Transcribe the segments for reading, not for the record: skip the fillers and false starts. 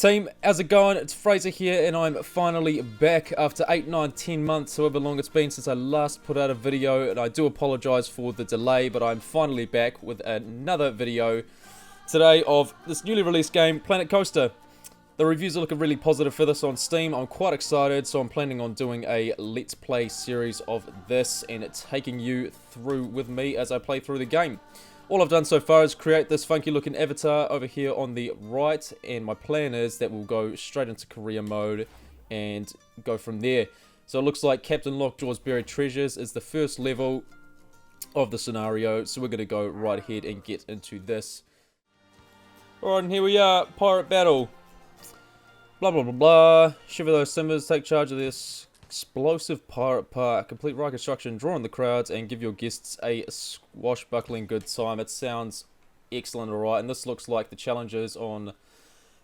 Team, how's it going? It's Fraser here, and I'm finally back after 8, 9, 10 months, however long it's been since I last put out a video, and I do apologise for the delay, but I'm finally back with another video today of this newly released game, Planet Coaster. The reviews are looking really positive for this on Steam. I'm quite excited, so I'm planning on doing a Let's Play series of this and taking you through with me as I play through the game. All I've done so far is create this funky looking avatar over here on the right, and my plan is that we'll go straight into career mode and go from there. So it looks like Captain Lockjaw's Buried Treasures is the first level of the scenario, so we're going to go right ahead and get into this. Alright, and here we are, Pirate Battle. Blah blah blah blah. Shiver those simmers, take charge of this explosive pirate park, complete ride construction, draw on the crowds, and give your guests a swashbuckling good time. It sounds excellent, alright, and this looks like the challenges on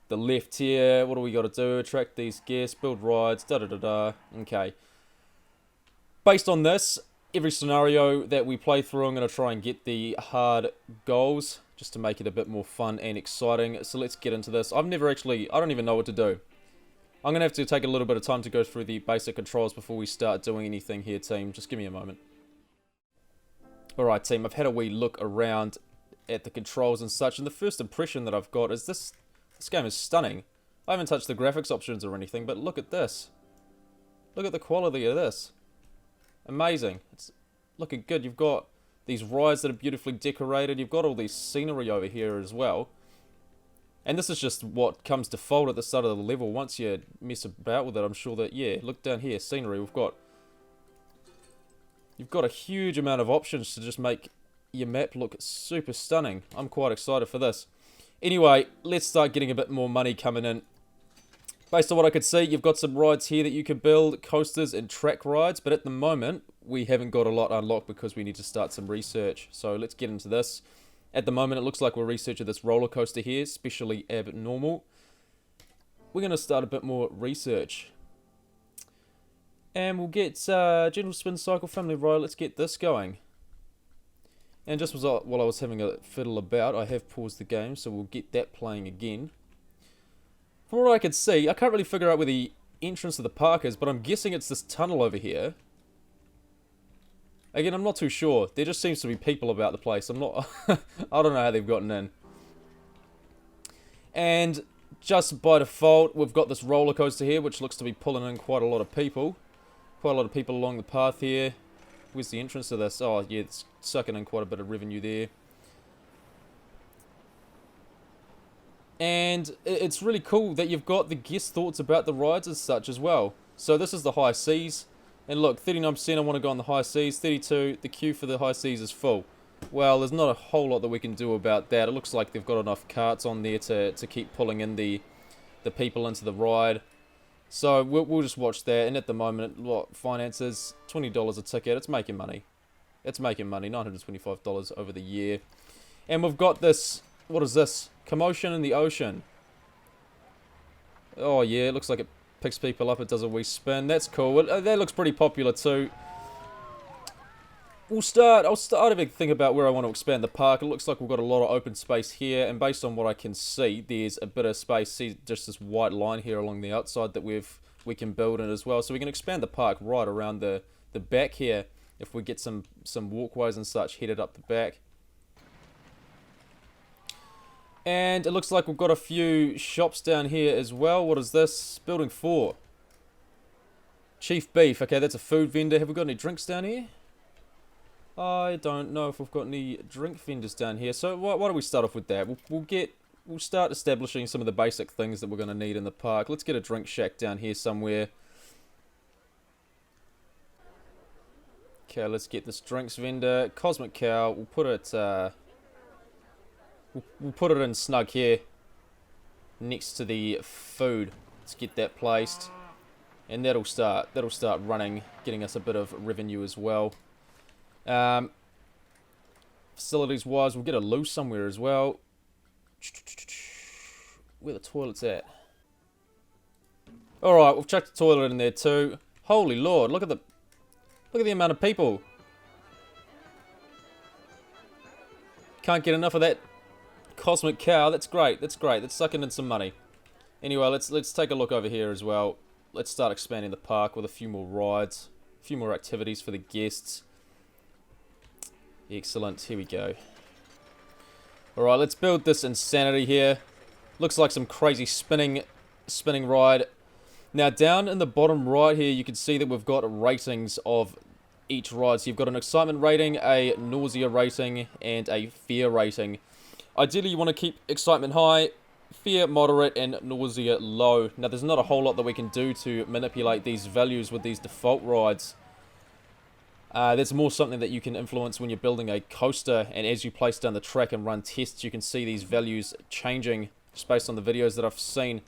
the left here. What do we got to do? Attract these guests, build rides, da da da da. Okay. Based on this, every scenario that we play through, I'm going to try and get the hard goals, just to make it a bit more fun and exciting. So let's get into this. I don't even know what to do. I'm going to have to take a little bit of time to go through the basic controls before we start doing anything here, team. Just give me a moment. Alright, team, I've had a wee look around at the controls and such, and the first impression that I've got is this game is stunning. I haven't touched the graphics options or anything, but look at this. Look at the quality of this. Amazing. It's looking good. You've got these rides that are beautifully decorated. You've got all these scenery over here as well. And this is just what comes default at the start of the level. Once you mess about with it, I'm sure that, yeah, look down here, scenery. You've got a huge amount of options to just make your map look super stunning. I'm quite excited for this. Anyway, let's start getting a bit more money coming in. Based on what I could see, you've got some rides here that you can build, coasters and track rides, but at the moment, we haven't got a lot unlocked because we need to start some research. So let's get into this. At the moment, it looks like we're researching this roller coaster here, especially abnormal. We're going to start a bit more research. And we'll get Gentle Spin Cycle Family Ride. Let's get this going. And just while I was having a fiddle about, I have paused the game, so we'll get that playing again. From what I can see, I can't really figure out where the entrance of the park is, but I'm guessing it's this tunnel over here. Again, I'm not too sure. There just seems to be people about the place. I don't know how they've gotten in. And just by default, we've got this roller coaster here, which looks to be pulling in quite a lot of people. Quite a lot of people along the path here. Where's the entrance to this? Oh, yeah, it's sucking in quite a bit of revenue there. And it's really cool that you've got the guest thoughts about the rides as such as well. So this is the high seas. And look, 39% I want to go on the high seas, 32, the queue for the high seas is full. Well, there's not a whole lot that we can do about that. It looks like they've got enough carts on there to keep pulling in the people into the ride. So we'll just watch that. And at the moment, what finances, $20 a ticket, it's making money. It's making money, $925 over the year. And we've got this, what is this? Commotion in the ocean. Oh yeah, it looks like it picks people up, it does a wee spin. That's cool. That looks pretty popular too. I'll start having to think about where I want to expand the park. It looks like we've got a lot of open space here, and based on what I can see, there's a bit of space. See just this white line here along the outside that we can build in as well. So we can expand the park right around the back here if we get some walkways and such headed up the back. And it looks like we've got a few shops down here as well. What is this? Building 4. Chief Beef. Okay, that's a food vendor. Have we got any drinks down here? I don't know if we've got any drink vendors down here. So why don't we start off with that? We'll start establishing some of the basic things that we're going to need in the park. Let's get a drink shack down here somewhere. Okay, let's get this drinks vendor. Cosmic Cow. We'll put it... We'll put it in snug here, next to the food. Let's get that placed, and that'll start running, getting us a bit of revenue as well. Facilities wise, we'll get a loo somewhere as well. Where the toilet's at? All right, we've chucked the toilet in there too. Holy Lord, look at the amount of people. Can't get enough of that Cosmic Cow. That's great. That's great. That's sucking in some money. Anyway, let's take a look over here as well. Let's start expanding the park with a few more rides, a few more activities for the guests. Excellent, here we go. Alright, let's build this insanity here. Looks like some crazy spinning ride. Now, down in the bottom right here, you can see that we've got ratings of each ride. So you've got an excitement rating, a nausea rating, and a fear rating. Ideally, you want to keep excitement high, fear moderate, and nausea low. Now, there's not a whole lot that we can do to manipulate these values with these default rides. That's more something that you can influence when you're building a coaster, and as you place down the track and run tests, you can see these values changing just based on the videos that I've seen.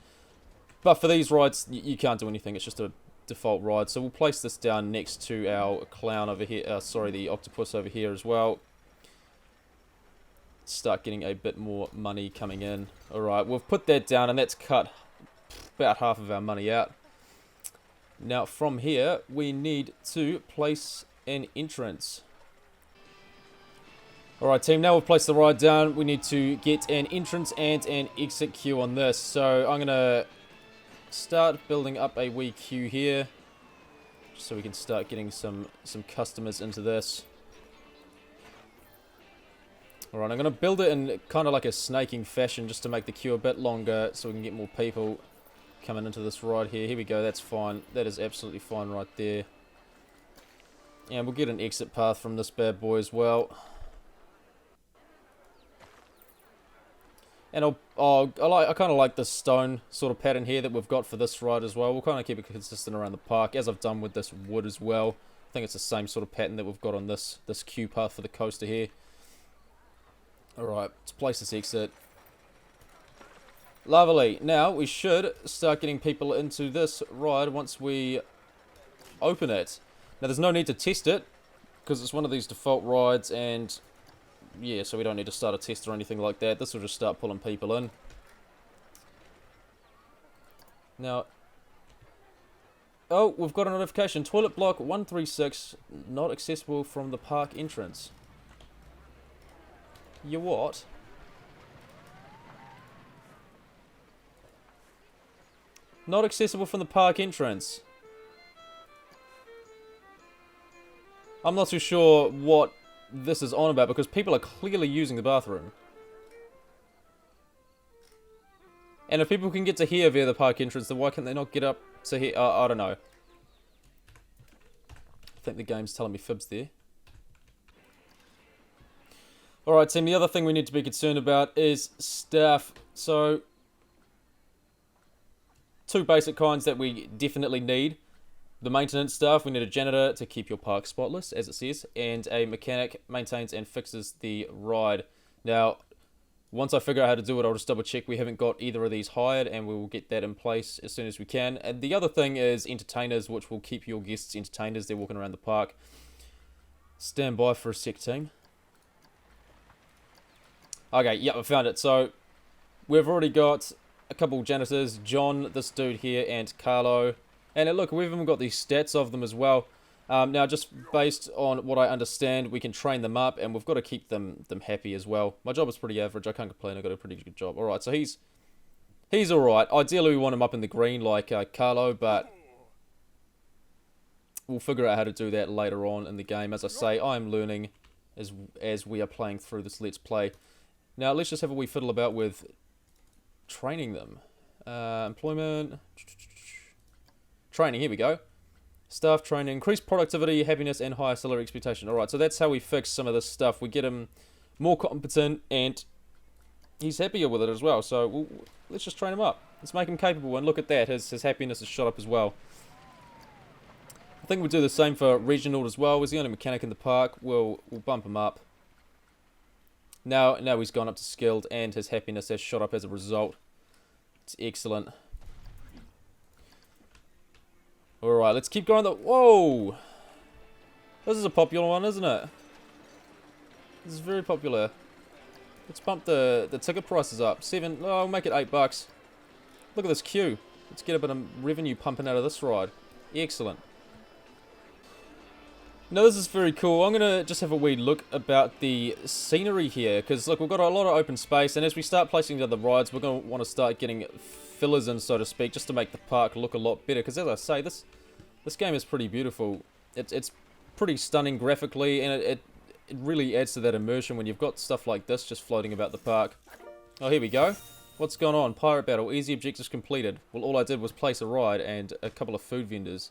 But for these rides, you can't do anything. It's just a default ride. So we'll place this down next to our clown over here. The octopus over here as well. Start getting a bit more money coming in. Alright, we've put that down, and that's cut about half of our money out. Now, from here, we need to place an entrance. Alright team, now we've placed the ride down, we need to get an entrance and an exit queue on this. So I'm going to start building up a wee queue here, just so we can start getting some customers into this. Alright, I'm going to build it in kind of like a snaking fashion, just to make the queue a bit longer, so we can get more people coming into this ride here. Here we go, that's fine. That is absolutely fine right there. And we'll get an exit path from this bad boy as well. And I kind of like this stone sort of pattern here that we've got for this ride as well. We'll kind of keep it consistent around the park, as I've done with this wood as well. I think it's the same sort of pattern that we've got on this queue path for the coaster here. Alright, let's place this exit. Lovely. Now we should start getting people into this ride once we open it. Now there's no need to test it, because it's one of these default rides, and yeah, so we don't need to start a test or anything like that. This will just start pulling people in. Now, oh, we've got a notification. Toilet block 136, not accessible from the park entrance. You what? Not accessible from the park entrance. I'm not too sure what this is on about, because people are clearly using the bathroom. And if people can get to here via the park entrance, then why can't they not get up to here? I don't know. I think the game's telling me fibs there. Alright team, the other thing we need to be concerned about is staff. So, two basic kinds that we definitely need. The maintenance staff, we need a janitor to keep your park spotless, as it says, and a mechanic maintains and fixes the ride. Now, once I figure out how to do it, I'll just double check we haven't got either of these hired, and we will get that in place as soon as we can. And the other thing is entertainers, which will keep your guests entertained as they're walking around the park. Stand by for a sec, team. Okay, yeah, I found it. So, we've already got a couple janitors, John, this dude here, and Carlo. And look, we've even got these stats of them as well. Now, just based on what I understand, we can train them up, and we've got to keep them happy as well. My job is pretty average. I can't complain. I've got a pretty good job. All right, so he's all right. Ideally, we want him up in the green like Carlo, but we'll figure out how to do that later on in the game. As I say, I'm learning as we are playing through this Let's Play. Now, let's just have a wee fiddle about with training them. Employment... Training, here we go. Staff training, increased productivity, happiness, and higher salary expectation. Alright, so that's how we fix some of this stuff. We get him more competent, and he's happier with it as well. So let's just train him up. Let's make him capable, and look at that. His happiness has shot up as well. I think we'll do the same for Reginald as well. He's the only mechanic in the park. We'll bump him up. Now he's gone up to skilled, and his happiness has shot up as a result. It's excellent. Alright, let's keep going. Whoa! This is a popular one, isn't it? This is very popular. Let's bump the ticket prices up. I'll make it $8. Look at this queue. Let's get a bit of revenue pumping out of this ride. Excellent. Now this is very cool. I'm going to just have a wee look about the scenery here. Because look, we've got a lot of open space. And as we start placing down the rides, we're going to want to start getting fillers in, so to speak, just to make the park look a lot better. Because as I say, this game is pretty beautiful. It's pretty stunning graphically, and it really adds to that immersion when you've got stuff like this just floating about the park. Oh, here we go. What's going on? Pirate battle. Easy objectives completed. Well, all I did was place a ride and a couple of food vendors.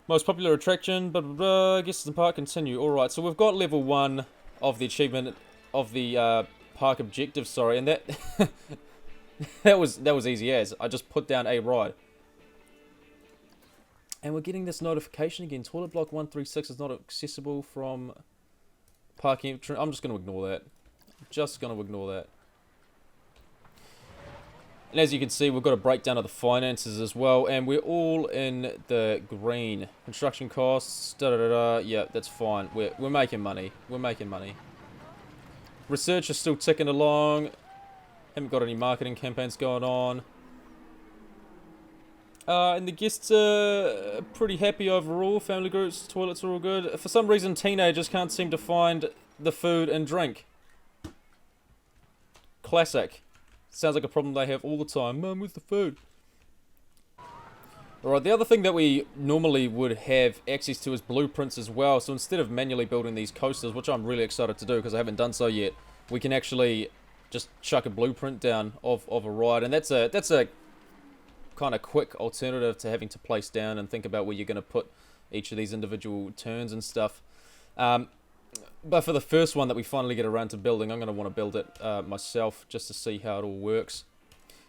Most popular attraction, but I guess the park continue. Alright, so we've got level 1 of the achievement of the park objective, sorry, and that that was easy as. I just put down a ride. And we're getting this notification again. Toilet block 136 is not accessible from parking. I'm just going to ignore that. Just going to ignore that. And as you can see, we've got a breakdown of the finances as well, and we're all in the green. Construction costs, da-da-da-da, yeah, that's fine. We're making money. We're making money. Research is still ticking along. Haven't got any marketing campaigns going on. And the guests are pretty happy overall. Family groups, toilets are all good. For some reason, teenagers can't seem to find the food and drink. Classic. Sounds like a problem they have all the time. Mum, where's the food? Alright, the other thing that we normally would have access to is blueprints as well. So instead of manually building these coasters, which I'm really excited to do because I haven't done so yet, we can actually just chuck a blueprint down of a ride. And that's a kind of quick alternative to having to place down and think about where you're going to put each of these individual turns and stuff. But for the first one that we finally get around to building, I'm going to want to build it myself just to see how it all works.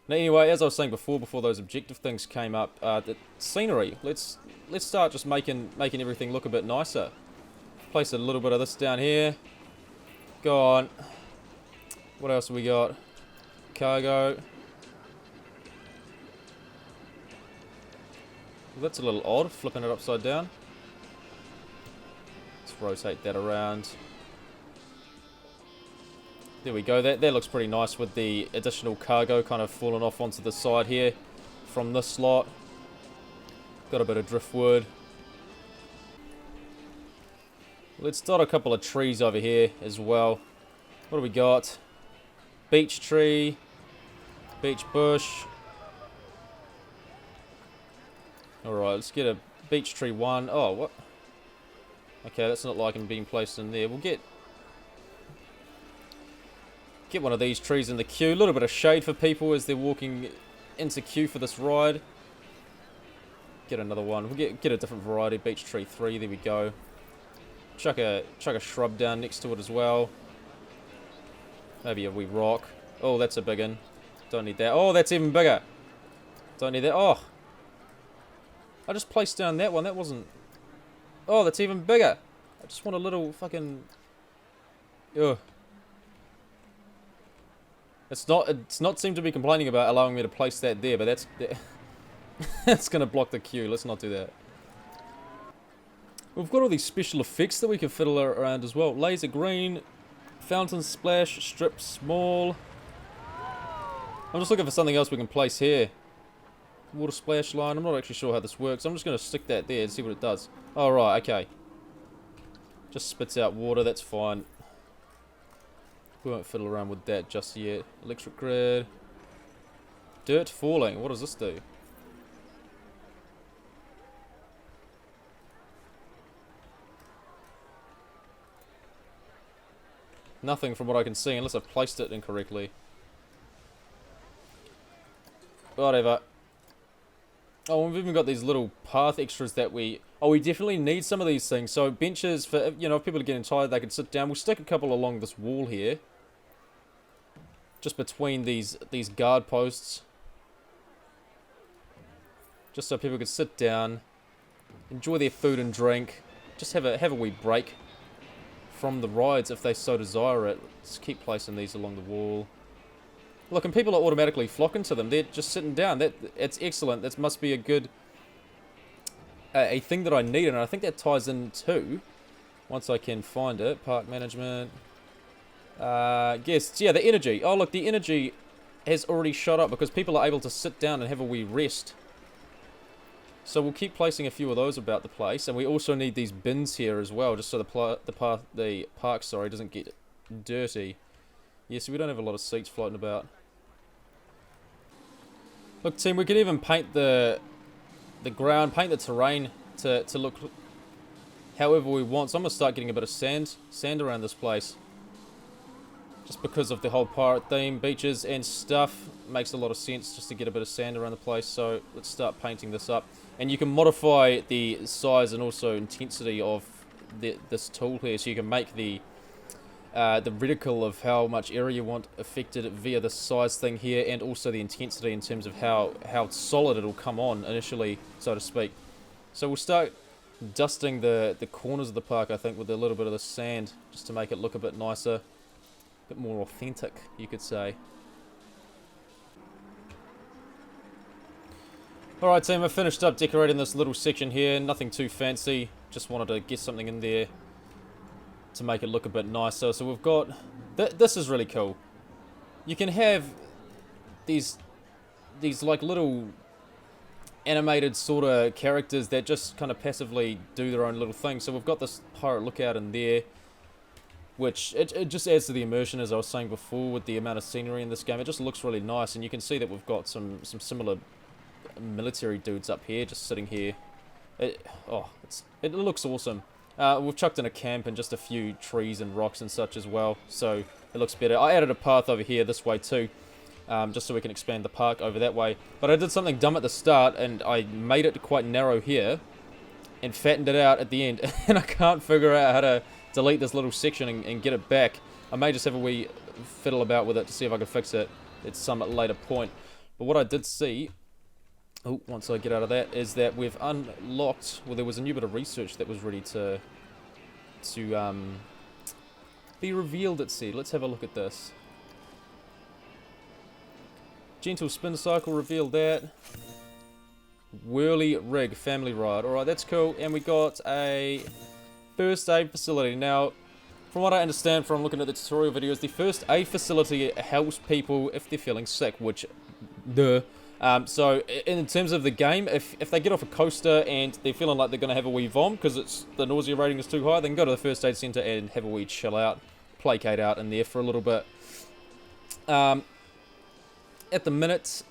Now anyway, as I was saying before those objective things came up, the scenery, let's start just making everything look a bit nicer. Place a little bit of this down here. Go on. What else have we got? Cargo. Well, that's a little odd, flipping it upside down. Let's rotate that around. There we go. That looks pretty nice with the additional cargo kind of falling off onto the side here from this slot. Got a bit of driftwood. Let's dot a couple of trees over here as well. What do we got? Beech tree. Beech bush. Alright, let's get a beech tree 1. Oh, what? Okay, that's not like I'm being placed in there. We'll get one of these trees in the queue. A little bit of shade for people as they're walking into queue for this ride. Get another one. We'll get a different variety. Beech tree 3. There we go. Chuck a shrub down next to it as well. Maybe a wee rock. Oh, that's a big one. Don't need that. Oh, that's even bigger. Don't need that. Oh. I just placed down that one. That wasn't... Oh, that's even bigger. I just want a little fucking... Ugh. It's not seem to be complaining about allowing me to place that there, but that's that's gonna block the queue. Let's not do that. We've got all these special effects that we can fiddle around as well. Laser green, fountain splash, strip small. I'm just looking for something else we can place here. Water splash line. I'm not actually sure how this works. I'm just gonna stick that there and see what it does. Oh right, okay. Just spits out water. That's fine. We won't fiddle around with that just yet. Electric grid. Dirt falling. What does this do? Nothing from what I can see unless I've placed it incorrectly. Whatever. Oh, we've even got these little path extras that we... Oh, we definitely need some of these things. So benches for, you know, if people are getting tired, they can sit down. We'll stick a couple along this wall here. Just between these guard posts. Just so people can sit down, enjoy their food and drink. Just have a wee break from the rides if they so desire it. Just keep placing these along the wall. Look, and people are automatically flocking to them. They're just sitting down. It's excellent. That must be a good... a thing that I need, and I think that ties in too. Once I can find it. Park management... guests, yeah, the energy. Oh, look, the energy has already shot up because people are able to sit down and have a wee rest. So we'll keep placing a few of those about the place, and we also need these bins here as well, just so the park, sorry, doesn't get dirty. Yeah, so we don't have a lot of seats floating about. Look, team, we could even paint the ground, paint the terrain to look however we want. So I'm going to start getting a bit of sand around this place. Just because of the whole pirate theme, beaches and stuff, makes a lot of sense just to get a bit of sand around the place. So let's start painting this up. And you can modify the size and also intensity of this tool here. So you can make the reticle of how much area you want affected via the size thing here, and also the intensity in terms of how solid it'll come on initially, so to speak. So we'll start dusting the corners of the park, I think, with a little bit of the sand, just to make it look a bit nicer, a bit more authentic, you could say. Alright team, I finished up decorating this little section here, nothing too fancy, just wanted to get something in there to make it look a bit nicer. So we've got, this is really cool. You can have these like little animated sort of characters that just kind of passively do their own little thing. So we've got this pirate lookout in there, which it just adds to the immersion, as I was saying before, with the amount of scenery in this game. It just looks really nice, and you can see that we've got some similar military dudes up here, just sitting here. It looks awesome. We've chucked in a camp and just a few trees and rocks and such as well, so it looks better. I added a path over here this way too, just so we can expand the park over that way. But I did something dumb at the start, and I made it quite narrow here and fattened it out at the end, and I can't figure out how to delete this little section and get it back. I may just have a wee fiddle about with it to see if I can fix it at some later point. But what I did see, once I get out of that, is that we've unlocked, well, there was a new bit of research that was ready to be revealed, it said. Let's have a look at this. Gentle spin cycle, revealed that. Whirly rig, family ride. Alright, that's cool. And we got a first aid facility. Now, from what I understand from looking at the tutorial videos, the first aid facility helps people if they're feeling sick, which, so in terms of the game, if they get off a coaster and they're feeling like they're going to have a wee vom because the nausea rating is too high, they can go to the first aid centre and have a wee chill out, placate out in there for a little bit. At the minute,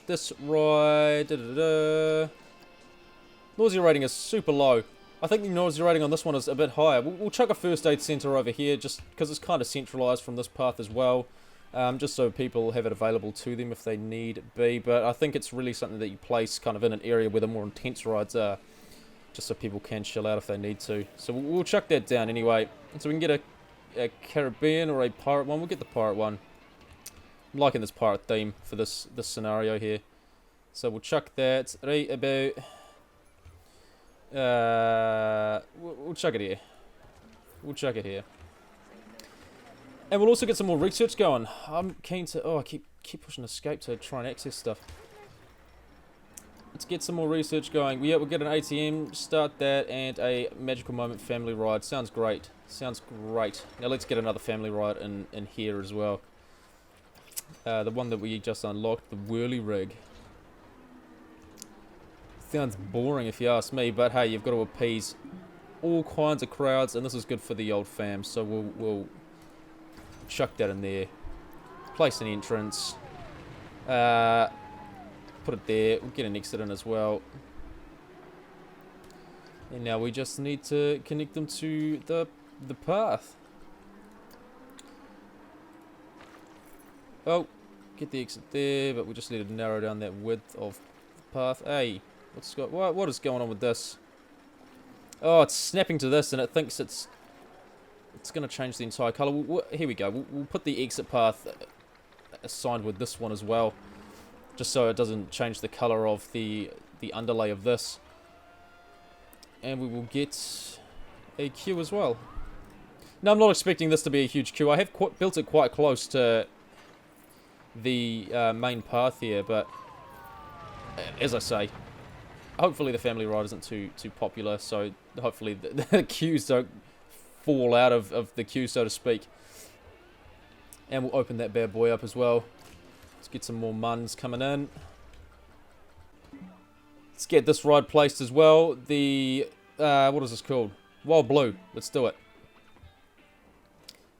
this ride, nausea rating is super low. I think the nausea rating on this one is a bit higher. We'll chuck a first aid centre over here just because it's kind of centralised from this path as well. Just so people have it available to them if they need be. But I think it's really something that you place kind of in an area where the more intense rides are, just so people can chill out if they need to. So we'll chuck that down anyway. So we can get a carribean or a pirate one. We'll get the pirate one. I'm liking this pirate theme for this scenario here. So we'll chuck that right about... we'll chuck it here. We'll chuck it here. And we'll also get some more research going. I'm keen to... Oh, I keep pushing escape to try and access stuff. Let's get some more research going. Yeah, we'll get an ATM, start that, and a magical moment family ride. Sounds great. Sounds great. Now let's get another family ride in here as well. The one that we just unlocked, the whirly rig. Sounds boring if you ask me, but hey, you've got to appease all kinds of crowds, and this is good for the old fam, so we'll chuck that in there. Place an entrance. Put it there. We'll get an exit in as well. And now we just need to connect them to the path. Oh, get the exit there, but we just need to narrow down that width of the path. Hey, what is going on with this? Oh, it's snapping to this, and it thinks it's going to change the entire color. Here we go. We'll put the exit path assigned with this one as well, just so it doesn't change the color of the underlay of this. And we will get a queue as well. Now, I'm not expecting this to be a huge queue. I have built it quite close to the main path here, but as I say, hopefully the family ride isn't too popular, so hopefully the queues don't fall out of the queue, so to speak. And we'll open that bad boy up as well. Let's get some more muns coming in. Let's get this ride placed as well. The what is this called? Wild Blue. Let's do it.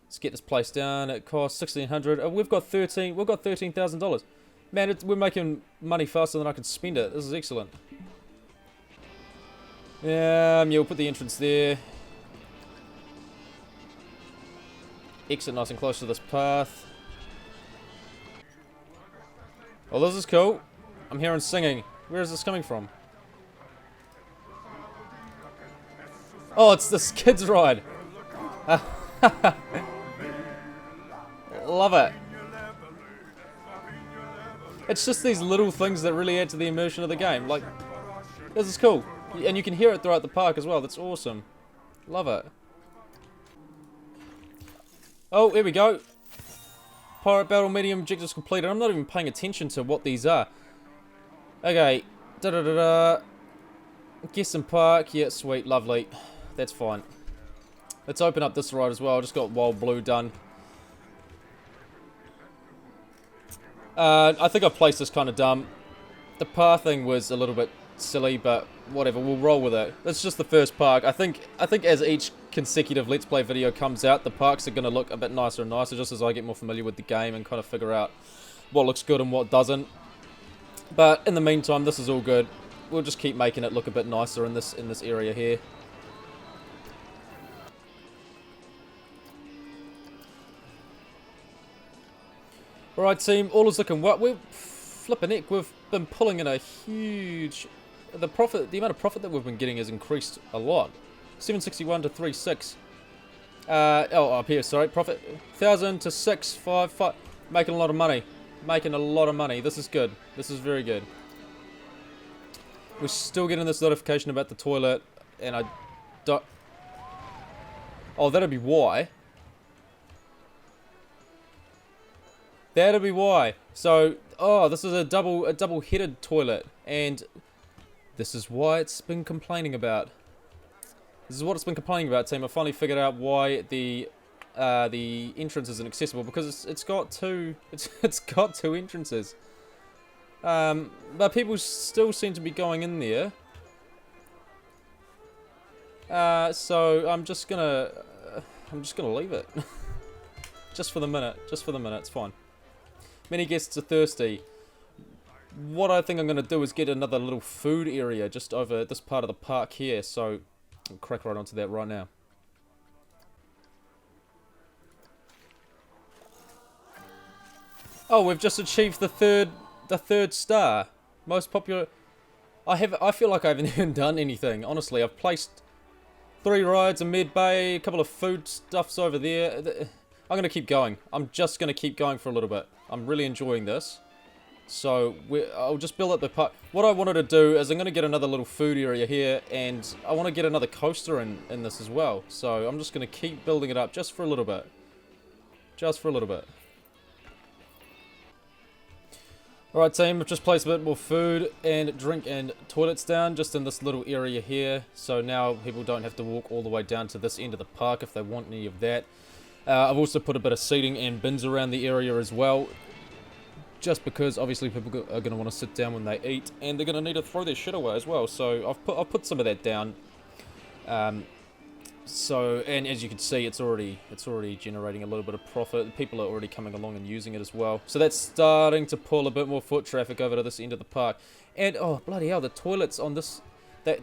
Let's get this placed down. It costs $1,600. We've got $13,000. Man, we're making money faster than I can spend it. This is excellent. Yeah, we'll put the entrance there. Exit nice and close to this path. Oh, this is cool. I'm hearing singing. Where is this coming from? Oh, it's this kid's ride. Love it. It's just these little things that really add to the immersion of the game. Like, this is cool. And you can hear it throughout the park as well. That's awesome. Love it. Oh, here we go. Pirate Battle Medium objectives completed. I'm not even paying attention to what these are. Okay. Da-da-da-da. Guessing Park. Yeah, sweet. Lovely. That's fine. Let's open up this ride as well. I just got Wild Blue done. I think I placed this kind of dumb. The pathing was a little bit silly, but whatever, we'll roll with it. That's just the first park. I think as each consecutive Let's Play video comes out, the parks are going to look a bit nicer and nicer, just as I get more familiar with the game and kind of figure out what looks good and what doesn't. But in the meantime, this is all good. We'll just keep making it look a bit nicer in this area here. Alright team, all is looking well. We're flipping heck, we've been pulling in a huge... The amount of profit that we've been getting has increased a lot. 761 to 36. Oh, up here, sorry. Profit 1,000 to 655. Making a lot of money. Making a lot of money. This is good. This is very good. We're still getting this notification about the toilet, and I don't... Oh, that'll be why. That'll be why. So, oh, this is a double-headed toilet, and this is why it's been complaining about. This is what it's been complaining about, team. I finally figured out why the entrance isn't accessible, because it's got two entrances. But people still seem to be going in there. So I'm just gonna leave it. Just for the minute. Just for the minute. It's fine. Many guests are thirsty. What I think I'm going to do is get another little food area just over this part of the park here. So I'll crack right onto that right now. Oh, we've just achieved the third star. Most popular. I feel like I haven't even done anything. Honestly, I've placed 3 rides, a med bay, a couple of food stuffs over there. I'm going to keep going. I'm just going to keep going for a little bit. I'm really enjoying this. So, I'll just build up the park. What I wanted to do is I'm going to get another little food area here, and I want to get another coaster in this as well. So, I'm just going to keep building it up just for a little bit. Just for a little bit. Alright team, I've just placed a bit more food and drink and toilets down just in this little area here. So now people don't have to walk all the way down to this end of the park if they want any of that. I've also put a bit of seating and bins around the area as well. Just because obviously people are going to want to sit down when they eat, and they're going to need to throw their shit away as well. So I've put some of that down. And as you can see, it's already generating a little bit of profit. People are already coming along and using it as well. So that's starting to pull a bit more foot traffic over to this end of the park. And oh bloody hell, the toilets on this, they're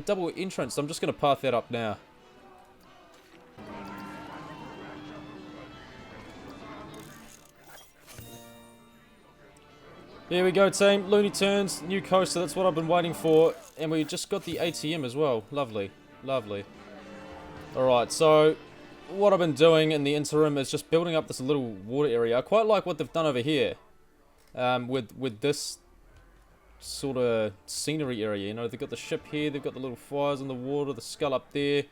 double entrance. I'm just going to path that up now. There we go team, Looney Tunes, new coaster, that's what I've been waiting for. And we just got the ATM as well, lovely, lovely. Alright, so what I've been doing in the interim is just building up this little water area. I quite like what they've done over here with this sort of scenery area. You know, they've got the ship here, they've got the little fires in the water, the skull up there.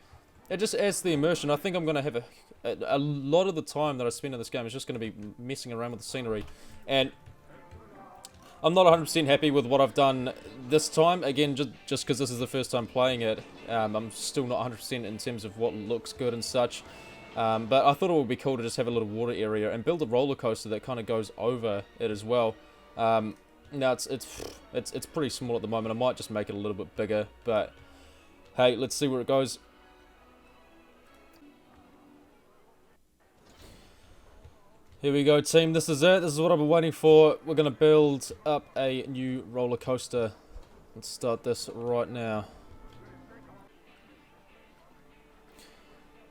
It just adds to the immersion. I think I'm going to have a lot of the time that I spend in this game is just going to be messing around with the scenery. And I'm not 100% happy with what I've done this time. Again, just because this is the first time playing it, I'm still not 100% in terms of what looks good and such. But I thought it would be cool to just have a little water area and build a roller coaster that kind of goes over it as well. Now it's pretty small at the moment. I might just make it a little bit bigger, but hey, let's see where it goes. Here we go, team. This is it. This is what I've been waiting for. We're going to build up a new roller coaster. Let's start this right now.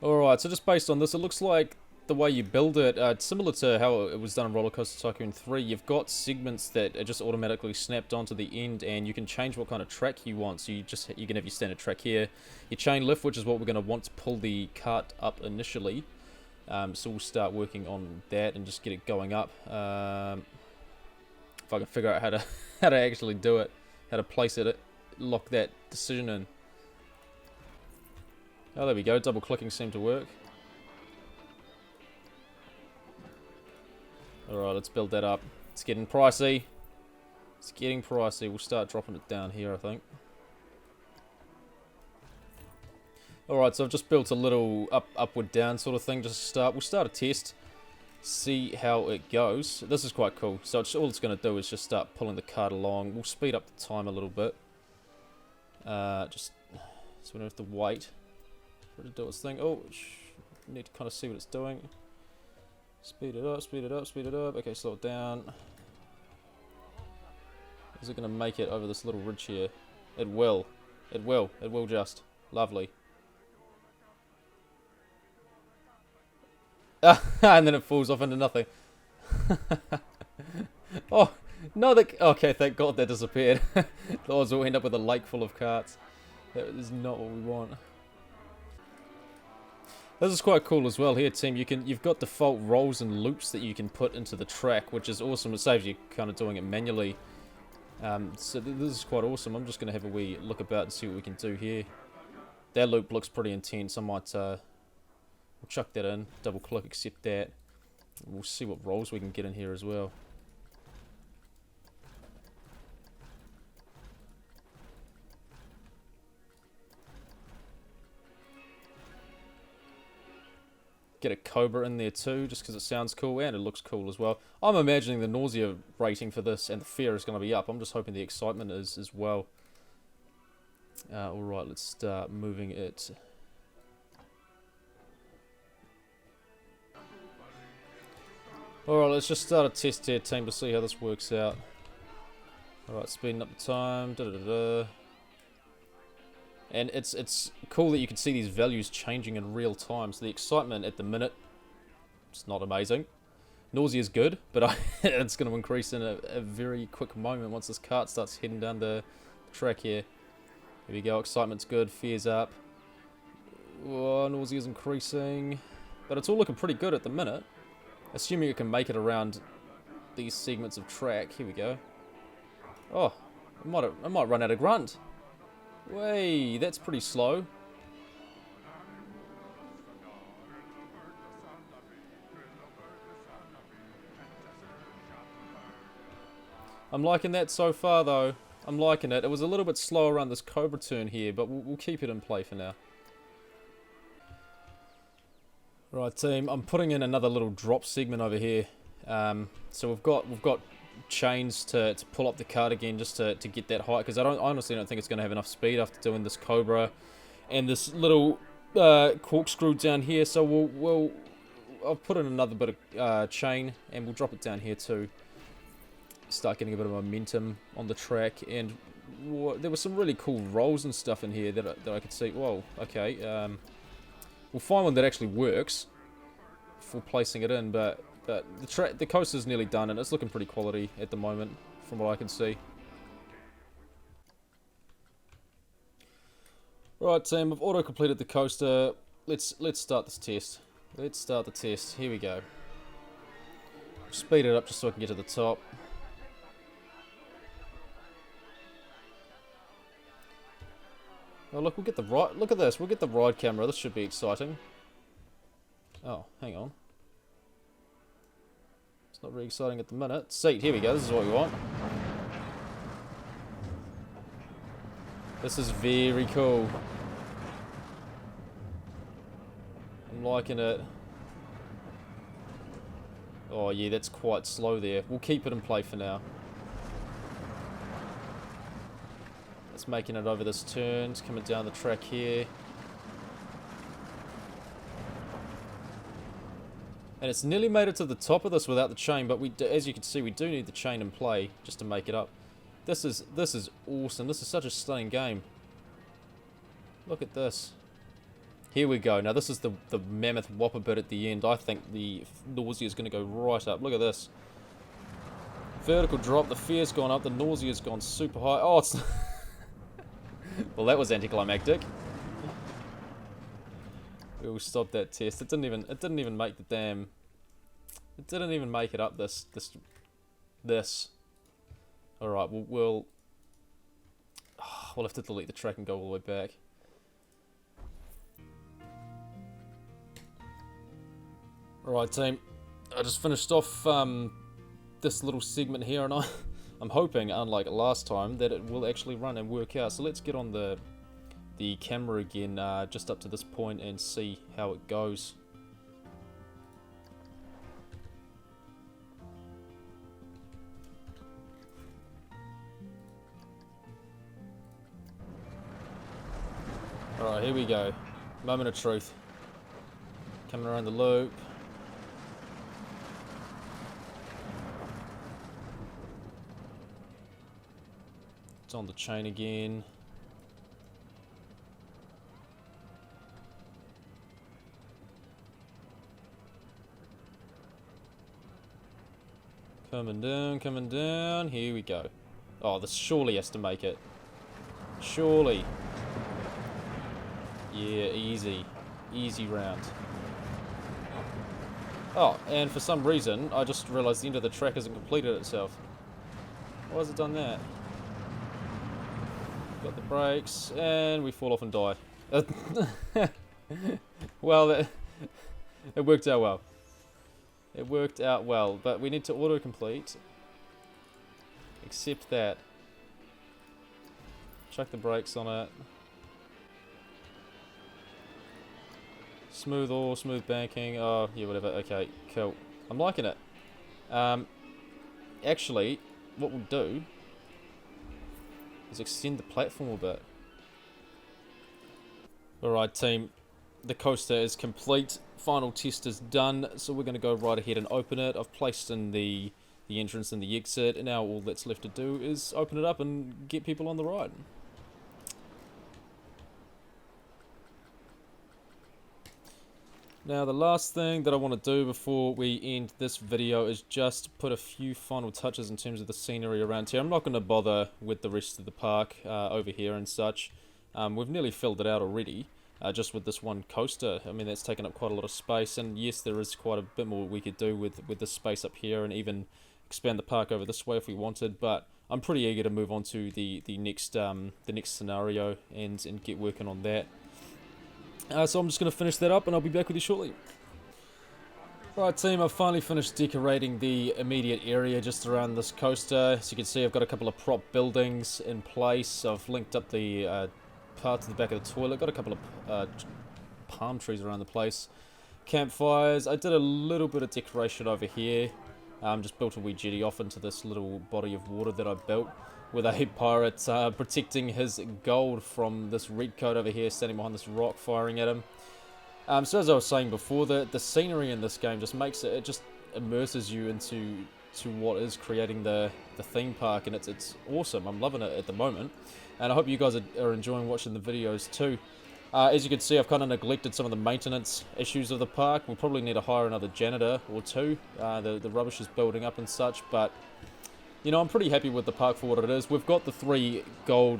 Alright, so just based on this, it looks like the way you build it, it's similar to how it was done in Roller Coaster Tycoon 3. You've got segments that are just automatically snapped onto the end, and you can change what kind of track you want. So you can have your standard track here, your chain lift, which is what we're going to want to pull the cart up initially. So we'll start working on that and just get it going up. If I can figure out how to actually do it, how to place it, lock that decision in. Oh, there we go. Double clicking seemed to work. Alright, let's build that up. It's getting pricey. It's getting pricey. We'll start dropping it down here, I think. Alright, so I've just built a little upward down sort of thing just to start. We'll start a test. See how it goes. This is quite cool. So all it's going to do is just start pulling the cart along. We'll speed up the time a little bit. Just so we don't have to wait for it to do its thing. Oh, need to kind of see what it's doing. Speed it up, speed it up, speed it up. Okay, slow it down. Is it going to make it over this little ridge here? It will. It will. It will just. Lovely. And then it falls off into nothing. Oh, no. Okay, thank God that disappeared. Otherwise we'll end up with a lake full of carts. That is not what we want. This is quite cool as well here, team. You've got default rolls and loops that you can put into the track, which is awesome. It saves you kind of doing it manually. So this is quite awesome. I'm just going to have a wee look about and see what we can do here. That loop looks pretty intense. I might we'll chuck that in, double click, accept that. We'll see what rolls we can get in here as well. Get a Cobra in there too, just because it sounds cool and it looks cool as well. I'm imagining the nausea rating for this and the fear is going to be up. I'm just hoping the excitement is as well. Alright, let's start moving it. Alright, let's just start a test here, team, to see how this works out. Alright, speeding up the time. And it's cool that you can see these values changing in real time. So the excitement at the minute, it's not amazing. Nausea is good, but it's going to increase in a very quick moment once this cart starts heading down the track here. Here we go, excitement's good, fear's up. Oh, nausea is increasing. But it's all looking pretty good at the minute. Assuming it can make it around these segments of track. Here we go. Oh, I might run out of grunt. Way, that's pretty slow. I'm liking that so far though. I'm liking it. It was a little bit slow around this Cobra turn here, but we'll keep it in play for now. Right, team, I'm putting in another little drop segment over here. So we've got chains to pull up the cart again just to get that height, because I honestly don't think it's going to have enough speed after doing this Cobra and this little corkscrew down here. So I'll put in another bit of chain and we'll drop it down here too. Start getting a bit of momentum on the track, and there were some really cool rolls and stuff in here that I could see. Whoa, okay. We'll find one that actually works for placing it in, but the coaster's nearly done and it's looking pretty quality at the moment from what I can see. Right, team, I've auto completed the coaster. Let's start this test. Let's start the test. Here we go. Speed it up just so I can get to the top. Oh look, we'll get the ride. Look at this. We'll get the ride camera. This should be exciting. Oh, hang on. It's not very exciting at the minute. Seat, here we go. This is what we want. This is very cool. I'm liking it. Oh yeah, that's quite slow there. We'll keep it in play for now. It's making it over this turn. It's coming down the track here. And it's nearly made it to the top of this without the chain, but as you can see, we do need the chain in play just to make it up. This is awesome. This is such a stunning game. Look at this. Here we go. Now this is the mammoth whopper bit at the end. I think the nausea is going to go right up. Look at this. Vertical drop. The fear's gone up. The nausea's gone super high. Oh, it's... well, that was anticlimactic. We will stop that test. It didn't even make the damn... It didn't even make it up this. Alright, we'll have to delete the track and go all the way back. Alright team, I just finished off this little segment here, and I'm hoping, unlike last time, that it will actually run and work out. So let's get on the camera again just up to this point and see how it goes. Alright, here we go. Moment of truth. Coming around the loop. It's on the chain again. Coming down. Here we go. Oh, this surely has to make it. Surely. Yeah, easy. Easy round. Oh, and for some reason, I just realised the end of the track hasn't completed itself. Why has it done that? Got the brakes, and we fall off and die. Well, it worked out well. It worked out well, but we need to auto-complete. Except that. Chuck the brakes on it. Smooth ore, smooth banking. Oh, yeah, whatever. Okay, cool. I'm liking it. Actually, what we'll do is extend the platform a bit. Alright, team. The coaster is complete. Final test is done. So we're going to go right ahead and open it. I've placed in the entrance and the exit. And now all that's left to do is open it up and get people on the ride. Now the last thing that I want to do before we end this video is just put a few final touches in terms of the scenery around here. I'm not going to bother with the rest of the park over here and such. We've nearly filled it out already, just with this one coaster. I mean, that's taken up quite a lot of space, and yes, there is quite a bit more we could do with the space up here and even expand the park over this way if we wanted, but I'm pretty eager to move on to the next scenario and get working on that. So I'm just going to finish that up and I'll be back with you shortly. Right team, I've finally finished decorating the immediate area just around this coaster. As you can see, I've got a couple of prop buildings in place. I've linked up the part to the back of the toilet. Got a couple of palm trees around the place. Campfires. I did a little bit of decoration over here. Just built a wee jetty off into this little body of water that I built, with a pirate protecting his gold from this redcoat over here standing behind this rock firing at him. So as I was saying before, the scenery in this game just makes it just immerses you into what is creating the theme park, and it's awesome. I'm loving it at the moment, and I hope you guys are enjoying watching the videos too. As you can see, I've kind of neglected some of the maintenance issues of the park. We'll probably need to hire another janitor or two. The rubbish is building up and such, but you know, I'm pretty happy with the park for what it is. We've got the 3 gold,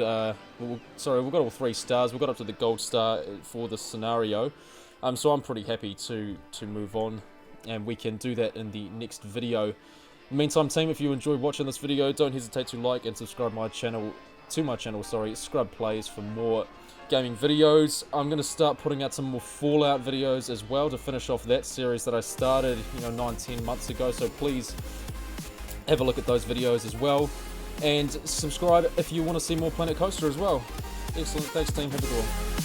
we've got all 3 stars. We've got up to the gold star for this scenario. So I'm pretty happy to move on, and we can do that in the next video. In the meantime, team, if you enjoy watching this video, don't hesitate to like and subscribe to my channel, Scrub Plays, for more gaming videos. I'm going to start putting out some more Fallout videos as well to finish off that series that I started, 9-10 months ago. So please have a look at those videos as well, and subscribe if you want to see more Planet Coaster as well. Excellent, thanks team, have a good one.